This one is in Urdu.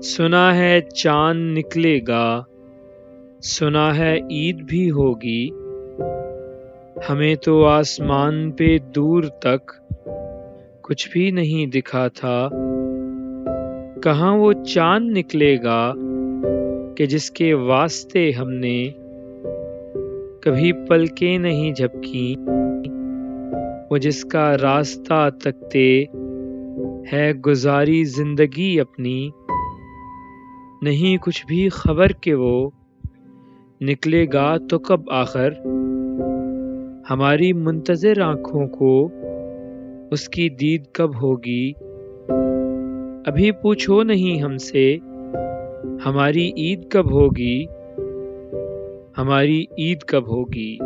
سنا ہے چاند نکلے گا، سنا ہے عید بھی ہوگی، ہمیں تو آسمان پہ دور تک کچھ بھی نہیں دکھا تھا۔ کہاں وہ چاند نکلے گا کہ جس کے واسطے ہم نے کبھی پلکیں نہیں جھپکیں، وہ جس کا راستہ تکتے ہے گزاری زندگی اپنی، نہیں کچھ بھی خبر کہ وہ نکلے گا تو کب آخر، ہماری منتظر آنکھوں کو اس کی دید کب ہوگی۔ ابھی پوچھو نہیں ہم سے ہماری عید کب ہوگی، ہماری عید کب ہوگی۔